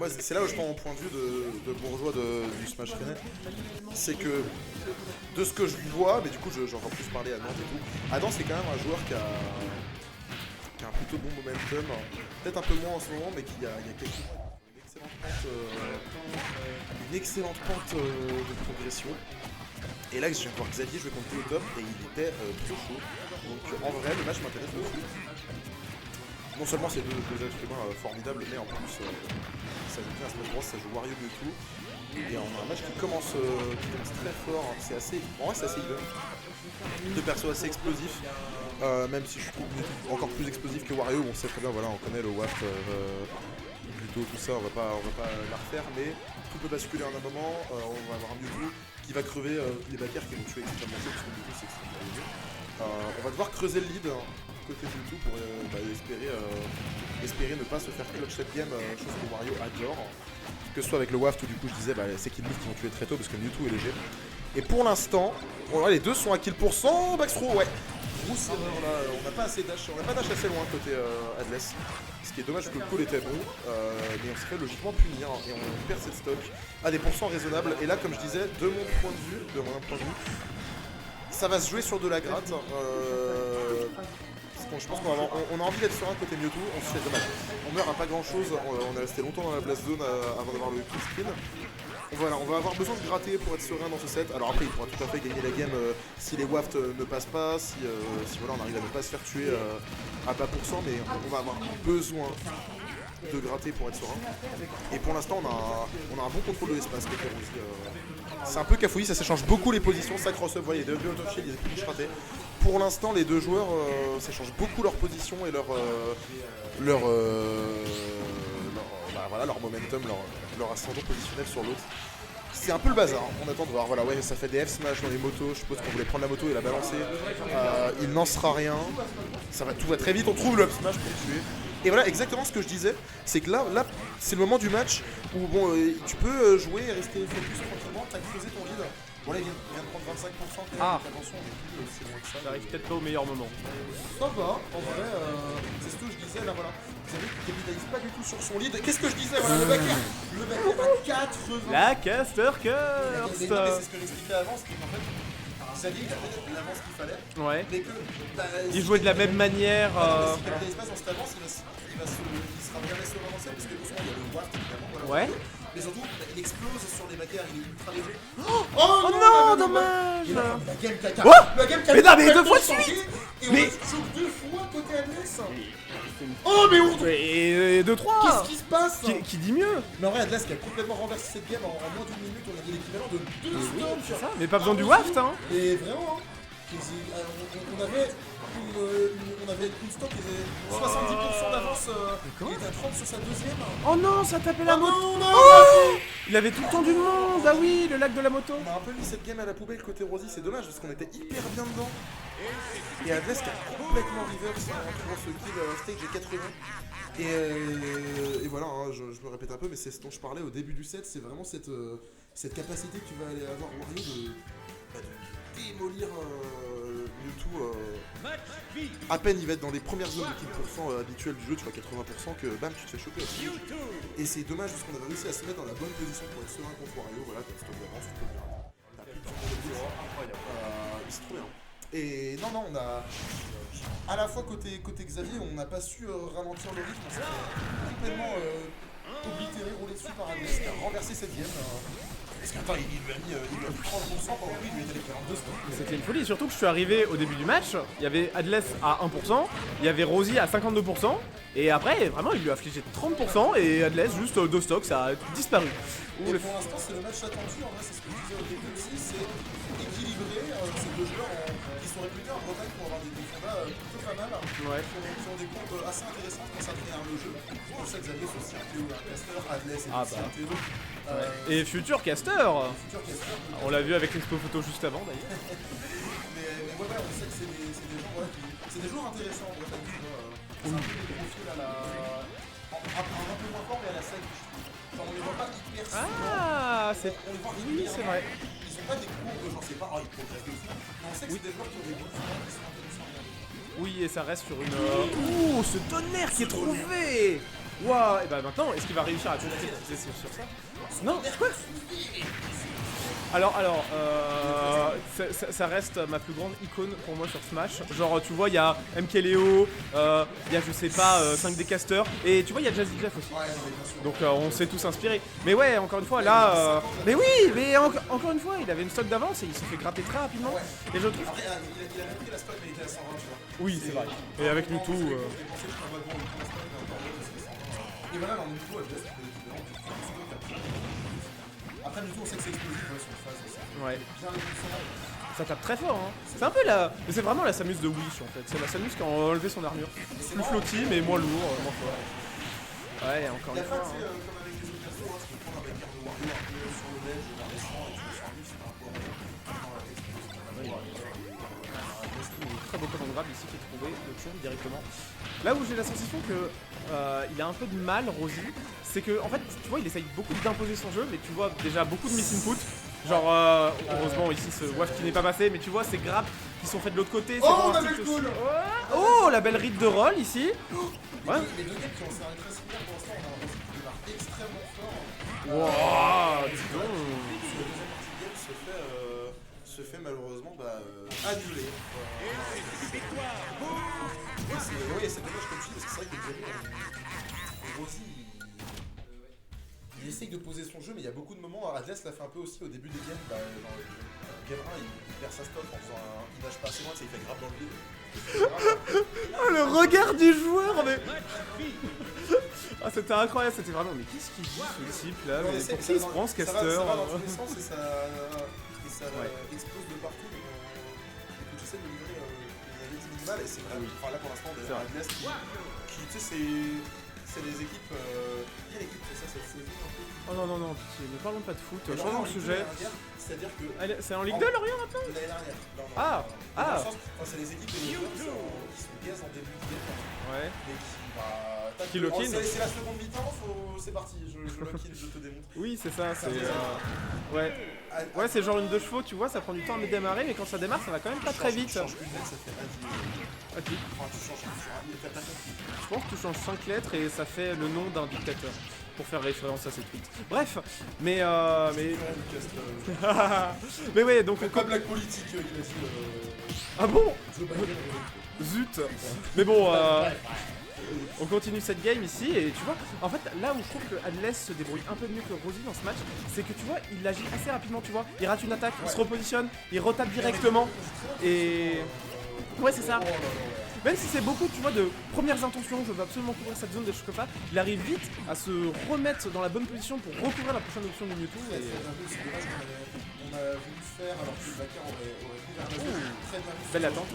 moi c'est là où je prends mon point de vue de bourgeois du Smash René. C'est que de ce que je vois, mais du coup j'en vais plus parler à Nantes et tout. Adam c'est quand même un joueur qui a un plutôt bon momentum, peut-être un peu moins en ce moment, mais qui a une excellente pente de progression. Et là, je viens de voir Xavier jouer contre le top et il était trop chaud. Donc en vrai, le match m'intéresse beaucoup. Non seulement c'est deux êtres humains formidables, mais en plus ça joue bien à Smash Bros, ça joue Wario de tout. Et on a un match qui commence très fort, c'est assez. En vrai c'est assez even. Deux persos assez explosifs. Même si je trouve encore plus explosif que Wario, on sait très bien, voilà, on connaît le waft plutôt tout ça, on va pas la refaire, mais tout peut basculer en un moment, on va avoir un Mewtwo qui va crever les backers qui vont tuer extrêmement tôt, parce que Mewtwo c'est extrêmement léger. On va devoir creuser le lead côté Mewtwo pour espérer ne pas se faire clutch cette game, chose que Wario adore. Que ce soit avec le waft ou du coup je disais c'est kill move qui vont tuer très tôt parce que Mewtwo est léger. Et pour l'instant, les deux sont à kill %, backthrow, ouais. Grosse erreur là, on n'a pas assez dash, on n'a pas dash assez loin côté Adless. Ce qui est dommage parce que le call était bon, mais on se fait logiquement punir et on perd cette stock à des pourcents raisonnables. Et là, comme je disais, de mon point de vue, ça va se jouer sur de la gratte. Je pense qu'on a envie d'être serein côté Mewtwo, on se fait dommage. On meurt à pas grand chose, on est resté longtemps dans la blast zone avant d'avoir le kill screen. Voilà, on va avoir besoin de gratter pour être serein dans ce set. Alors après, il pourra tout à fait gagner la game si les wafts ne passent pas, si voilà, on arrive à ne pas se faire tuer à bas pourcent, mais on va avoir besoin de gratter pour être serein. Et pour l'instant, on a un bon contrôle de l'espace côté Rosie. C'est un peu cafouillis, ça s'échange beaucoup les positions, ça cross-up, vous voyez, il y a deux out of shield, il y a des push ratés. Pour l'instant, les deux joueurs s'échangent beaucoup leur position et leur momentum, leur ascendant positionnel sur l'autre. C'est un peu le bazar, on attend de voir. Voilà, ouais, ça fait des F-smash dans les motos. Je suppose qu'on voulait prendre la moto et la balancer. Il n'en sera rien. Tout va très vite, on trouve le F-smash pour tuer. Et voilà, exactement ce que je disais, c'est que là c'est le moment du match où bon, tu peux jouer et rester focus tranquillement, t'as creusé ton lead. Bon là il vient de prendre 25% attention, on est plus aussi loin que ça. J'arrive peut-être pas au meilleur moment. Ça va, en vrai, c'est ce que je disais là, voilà. Vous savez qu'il capitalise pas du tout sur son lead. Qu'est-ce que je disais, voilà, le backer à 80. La caster curse. C'est ce que j'expliquais avant, c'est qu'en fait, Xavier il avait l'avance qu'il fallait. Ouais. Mais que, il jouait de la même manière. Si il capitalise pas sur cette avance, il sera jamais serein dans cette, parce que souvent il y a le waft évidemment. Voilà, ouais. Mais surtout, il explose sur les backers, il est ultra léger. Oh non, dommage. La game caca. Oh, la game caca. mais non, mais deux fois de suite. Et on choque deux fois côté Adless. Oh mais on... Et 2-3. Qu'est-ce qui se passe? Qui dit mieux? Mais en vrai, Adless qui a complètement renversé cette game en moins d'une minute, on a dit l'équivalent de 2 stops. C'est ça, mais pas besoin du waft hein. Et vraiment, hein. On avait une stock qui avait 70% d'avance, il était à 30 sur sa deuxième. Oh non, ça tapait la moto. Non, oh, il avait tout le temps du monde. Ah oui, le lac de la moto. On a un peu mis cette game à la poubelle côté Rosie, c'est dommage parce qu'on était hyper bien dedans. Et Adless qui a complètement reverse en trouvant ce kill stage 80. Et voilà, hein, je me répète un peu, mais c'est ce dont je parlais au début du set, c'est vraiment cette capacité que tu vas aller avoir Wario de démolir Mewtwo. À peine il va être dans les premières zones de kill % habituelles du jeu, tu vois 80%, que bam tu te fais choper aussi. Et c'est dommage parce qu'on avait réussi à se mettre dans la bonne position pour être serein contre Wario, voilà, t'as stock d'avance, tu peux bien. T'as plus de c'est trop bien. Et non, on a. À la fois côté Xavier, on n'a pas su ralentir le rythme, on s'est complètement oblitéré, roulé dessus par Adless qui a renversé cette game. Parce qu'attends, il lui a mis 30% pendant que lui, il lui était allé faire un 2 stop. C'était une folie, surtout que je suis arrivé au début du match, il y avait Adless à 1%, il y avait Rosie à 52%, et après, vraiment, il lui a affligé 30%, et Adless, juste 2 stocks, ça a disparu. Et pour l'instant, c'est le match attendu, en vrai, c'est ce que je disais au début aussi, c'est équilibré, ces deux joueurs qui sont réputés en Bretagne pour avoir des combats plutôt pas mal, ouais. qui ont des comptes assez intéressants quand ça traîne le jeu. C'est pour ça que Xavier, c'est aussi un Théo, un caster, Adless et aussi un Théo. Et Future Caster. On l'a vu avec l'expo photo juste avant d'ailleurs. mais ouais, on sait que c'est des joueurs intéressants en Bretagne. C'est un peu des profils à la. Un peu moins fort, mais à la sec. Genre, on les voit pas hyper souvent. Ah, c'est. Oui, c'est vrai. Ils ont pas des courbes, j'en sais pas, ils progressent de fou. Mais on sait que c'est des joueurs qui ont des bons joueurs qui sont intéressants. Oui, et ça reste sur une. Ouh, ce tonnerre qui est trouvé. Waouh, et bah maintenant, est-ce qu'il va réussir à concrétiser sur ça? Non, quoi? Alors, ça reste ma plus grande icône pour moi sur Smash. Genre, tu vois, il y a MKLeo, il y a, je sais pas, 5D Caster, et tu vois, il y a Jazzy Jeff aussi. Donc, on s'est tous inspirés. Mais ouais, encore une fois, là. Mais oui, mais encore une fois, il avait une stock d'avance et il s'est fait gratter très rapidement. Et je trouve. Après, il a même pris la stock, mais il était à 120, tu vois. Oui, c'est vrai. Et avec Mewtwo. Et voilà, alors Mewtwo, Adless, c'est l'équivalent du coup. Après, Mewtwo, on sait que c'est explosif sur le phase. Ouais. Bien les puissants. Ça tape très fort, hein. C'est un peu la. Mais c'est vraiment la Samus de Wish en fait. C'est la Samus qui a enlevé son armure. Plus flotti, mais moins lourd, moins fort. Ouais, encore une fois. Comme avec les autres persos, tu peux prendre un backer de Wario un peu sur le ledge, vers les 100, et tu mets sur un livre, c'est un peu Très beau command grab ici qui est trouvé le tour directement. Là où j'ai la sensation que il a un peu de mal, Rosie, c'est que en fait, tu vois, il essaye beaucoup d'imposer son jeu, mais tu vois déjà beaucoup de miss input. Genre, heureusement ici ce waft qui n'est pas passé, mais tu vois ces grappes qui sont faites de l'autre côté. Oh, on a le goal. Oh, la belle ride de roll ici. Ouais. Les deux games qui ont servi très similaire pour l'instant, on a un Rosie qui démarre extrêmement fort. Wow, dis donc. La deuxième partie de game se fait malheureusement annuler. Oui, c'est dommage comme tu dis, parce que c'est vrai que Rosie, il essaye de poser son jeu, mais il y a beaucoup de moments. Adless l'a fait un peu aussi au début des games. Dans le game 1, il perd sa stop en faisant il nage pas assez loin, il fait grave dans le vide. Oh, le regard du joueur, mais. Ah, c'était incroyable, c'était vraiment. Mais qu'est-ce qu'il dit ce type là? Mais pour qui il se prend ce caster? Ça va dans tous les sens et ça explose de partout. Donc j'essaie de livrer les minimales et c'est vraiment. Enfin là pour l'instant, on a Adless qui tu sais, c'est les équipes. Quelle équipe fait ça cette saison un peu? Oh non, non, non, pitié, ne parlons pas de foot, changeons de sujet. C'est-à-dire que. C'est en Ligue 2 Lorient maintenant? L'année dernière. Ah! Ah! C'est les équipes qui sont gaz en début de game. Ouais. Mais qui lock-in. C'est la seconde mi-temps, c'est parti, je lock-in, je te démonte. Oui, c'est ça, c'est. Ouais. Ouais, c'est genre une 2 chevaux, tu vois, ça prend du temps à démarrer, mais quand ça démarre, ça va quand même pas très vite. Tu changes une lettre, ça fait Ok. Enfin, tu changes t'as pas compris. Je pense que tu changes 5 lettres et ça fait le nom d'un dictateur. Pour faire référence à cette tweet. Bref, mais mais ouais, donc pas blague politique, il a dit. Ah bon? Zut. Mais bon, on continue cette game ici et tu vois, en fait, là où je trouve que Adless se débrouille un peu mieux que Rosie dans ce match, c'est que tu vois, il agit assez rapidement, tu vois. Il rate une attaque, il se repositionne, il retape directement et ouais, c'est ça. Même si c'est beaucoup, tu vois, de premières intentions, je veux absolument couvrir cette zone, des choses comme ça, il arrive vite à se remettre dans la bonne position pour recouvrir la prochaine option de Mewtwo. C'est dommage qu'on a voulu faire alors que le backer aurait pu faire très bien. Belle attente.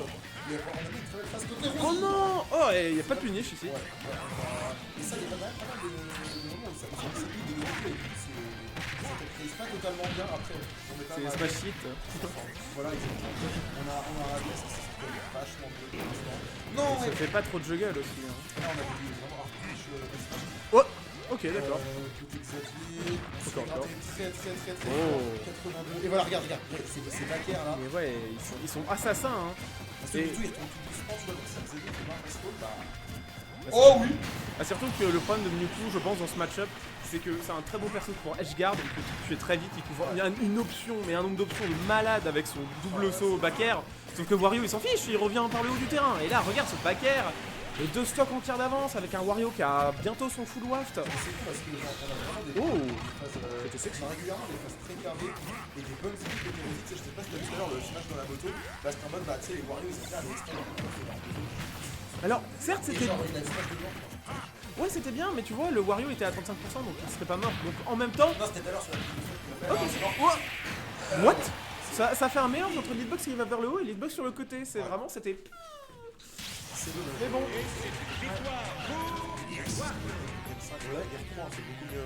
Mais on a mis une très belle phase côté Oh non! Oh, il n'y a pas de punish ici. Et ça, il y a pas mal de moments où ça s'est mis de l'autre et ça te prise pas totalement bien après. C'est Smash Hit. Voilà, exactement. On a Adless, ça se fait vachement mieux pour l'instant. Non, ça fait pas trop de juggle aussi. Hein. Là, on a voulu vraiment artifice. Oh! Ok, d'accord. Côté Xavier, encore. Très Oh. 82. Et voilà, regarde, c'est backer là. Mais ouais, ils sont assassins. Hein. Parce que du tout, il y a tout doucement, tu vois, donc si Xavier fait pas un respawn, Oh oui! Ah, surtout que le problème de Mewtwo, je pense, dans ce match-up, c'est que c'est un très bon perso pour edgeguard, il peut tuer très vite, il y a une option, mais un nombre d'options de malade avec son double saut backer. Sauf que Wario il s'en fiche, il revient par le haut du terrain. Et là, regarde ce backer, et 2 stocks entières d'avance avec un Wario qui a bientôt son full waft. C'est cool parce que genre, on a vraiment des phases, c'était sexy. on a régulièrement des phases très carrées et des bonnes équipes de Rosie. Tu sais, je sais pas si t'as vu tout à l'heure le smash dans la moto, bah c'est en mode, bah tu sais, les Wario ils étaient à l'extrême. Alors, certes, c'était. Genre, il a le smash de blanc. Ouais, c'était bien, mais tu vois, le Wario était à 35%, donc il serait pas mort. Donc en même temps. Non, c'était tout à l'heure sur la Ok, what? Ça fait un mélange entre l'hitbox qui va vers le haut et l'hitbox sur le côté. C'est vraiment, c'était. C'est dommage. Mais bon. Ouais, il recommence, c'est beaucoup mieux.